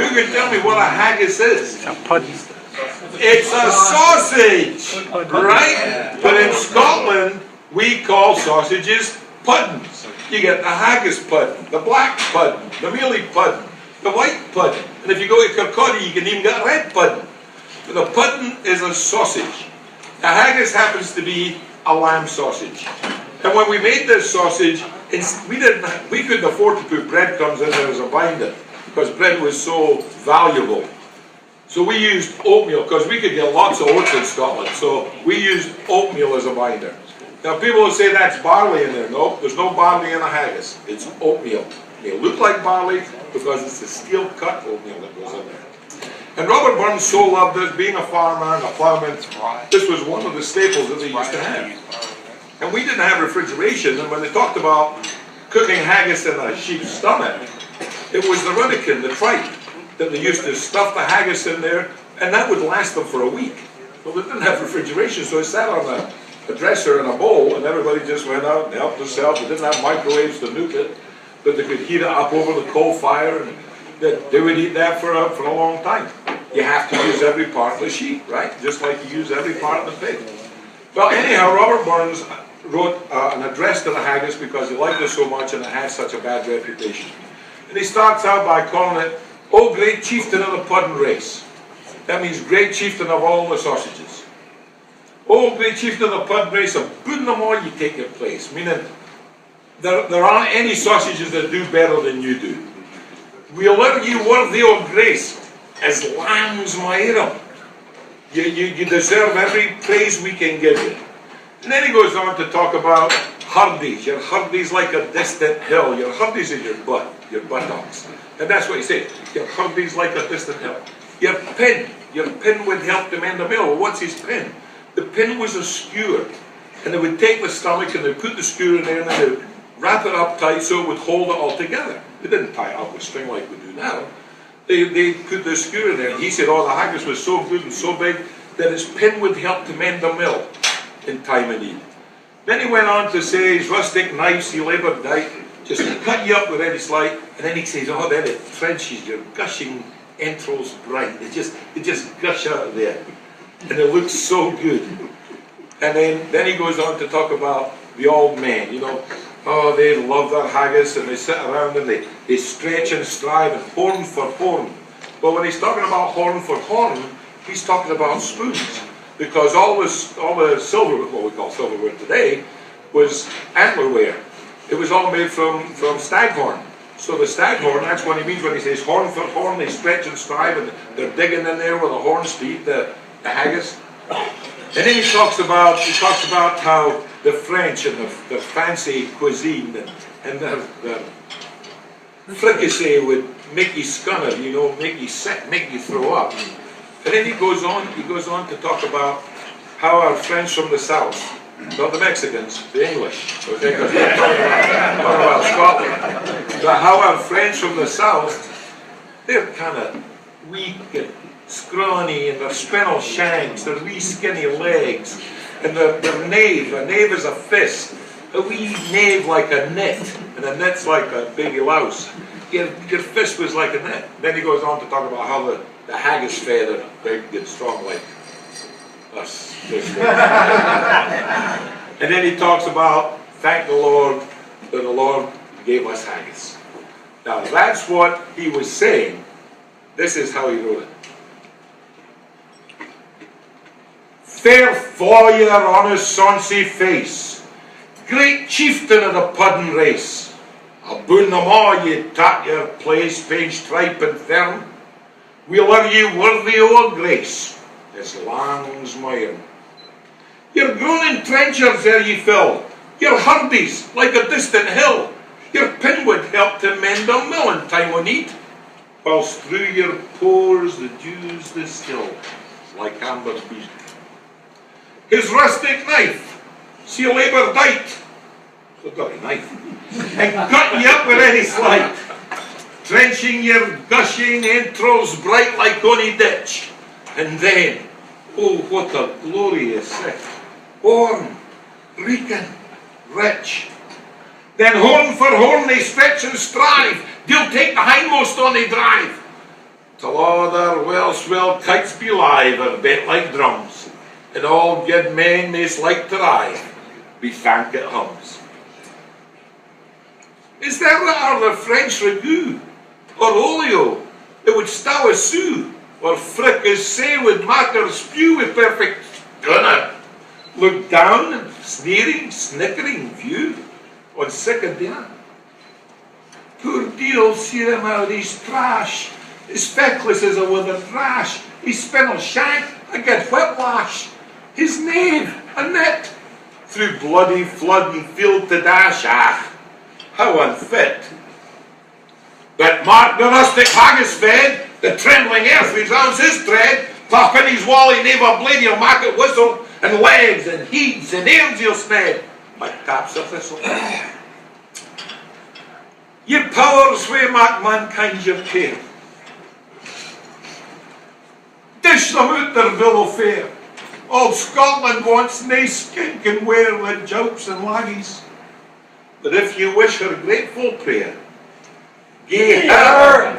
Who can tell me what a haggis is? A pudding. It's a sausage, right? But in Scotland, we call sausages puddings. You get the haggis pudding, the black pudding, the mealy pudding, the white pudding. And if you go to Kirkcaldy, you can even get red pudding. But the pudding is a sausage. The haggis happens to be a lamb sausage. And when we made this sausage, we couldn't afford to put breadcrumbs in there as a binder because bread was so valuable. So we used oatmeal because we could get lots of oats in Scotland. So we used oatmeal as a binder. Now people will say that's barley in there. No, there's no barley in a haggis. It's oatmeal. It may look like barley because it's the steel cut oatmeal that goes in there. And Robert Burns so loved this, being a farmer and a ploughman. This was one of the staples that they used to have. And we didn't have refrigeration, and when they talked about cooking haggis in a sheep's stomach, it was the runnikin, the tripe, that they used to stuff the haggis in there, and that would last them for a week. Well, they didn't have refrigeration, so it sat on a dresser in a bowl, and everybody just went out and helped themselves. They didn't have microwaves to nuke it, but they could heat it up over the coal fire, and they would eat that for a long time. You have to use every part of the sheep, right? Just like you use every part of the pig. Well, anyhow, Robert Burns wrote an address to the haggis because he liked it so much and it had such a bad reputation. And he starts out by calling it, "O great chieftain of the pudding race." That means great chieftain of all the sausages. "O great chieftain of the pudding race, aboon them all you take your place." Meaning, there aren't any sausages that do better than you do. "We'll let you worthy of grace, as lambs myram." You deserve every praise we can give you. And then he goes on to talk about hurdies. Your hurdies like a distant hill. Your hurdies is your buttocks. And that's what he said. Your hurdies like a distant hill. Your pin would help to mend the mill. Well, what's his pin? The pin was a skewer. And they would take the stomach and they put the skewer in there and they would wrap it up tight so it would hold it all together. They didn't tie it up with string like we do now. They put the skewer in there. And he said, oh, the haggis was so good and so big that his pin would help to mend the mill in time of need. Then he went on to say his rustic knives he laboured dight, just cut you up with any slight, and then he says, oh, then it trenches your gushing entrails bright. It just gush out of there. And it looks so good. And then he goes on to talk about the old men, you know. Oh, they love their haggis and they sit around and they stretch and strive and horn for horn. But when he's talking about horn for horn, he's talking about spoons. Because all the silver, what we call silverware today, was antlerware. It was all made from staghorn. So the staghorn, that's what he means when he says horn for horn, they stretch and strive and they're digging in there with the horns to eat the haggis. And then he talks about how the French and the fancy cuisine and the fricassee would make you scunner, you know, make you sick, make you throw up. And then he goes on to talk about how our friends from the south, not the Mexicans, the English, okay, because we're talking about Scotland, but how our friends from the south, they're kind of weak and scrawny, and their spinal shanks, their wee skinny legs, and their knave. A knave is a fist, a wee knave like a net, and a net's like a baby louse. Your fist was like a net. Then he goes on to talk about how the haggis fed are big and strong like us. And then he talks about, thank the Lord that the Lord gave us haggis. Now that's what he was saying. This is how he wrote it. Fair foyer on his sonsy face, great chieftain of the pudding race, aboon them all ye tak your place, page, tripe and firm, we'll are ye worthy o' grace, as lambs myram. Your groaning trenchers are ye fill, your hurdies like a distant hill, your pin would help to mend a mill in time o' need, whilst through your pores the dews distill, like amber bead. His rustic knife, see a labour dight, so dirty knife, and cut ye up with any slight, trenching your gushing entrails bright like ony ditch. And then, oh, what a glorious sight, horn, reeking, rich. Then horn for horn they stretch and strive, they'll take the hindmost on they drive. till all their well-swelled kites be live or bent like drums, and all good men maist like to ride, be thank it hums. Is there the French ragout, or olio, that would stow a sou, or frick as say would mak her spew with perfect gunner? Look down and sneering, snickering view on sick a dinner. Poor dear Sir Mary's trash, his feckless as a withered rash, his spinal shank a good whiplash, his knave a net, through bloody flood and field to dash, how unfit. But mark the rustic haggis fed, the trembling earth resounds his tread, clap in his wally knave a blade he'll mak it whistle, and legs and heads and ears he'll sned, like taps of thistle. Ye powers we mak mankind your care, dish them out their bill of fare. All Scotland wants nae skink and wear the jaups and laggies. But if you wish her grateful prayer, gie her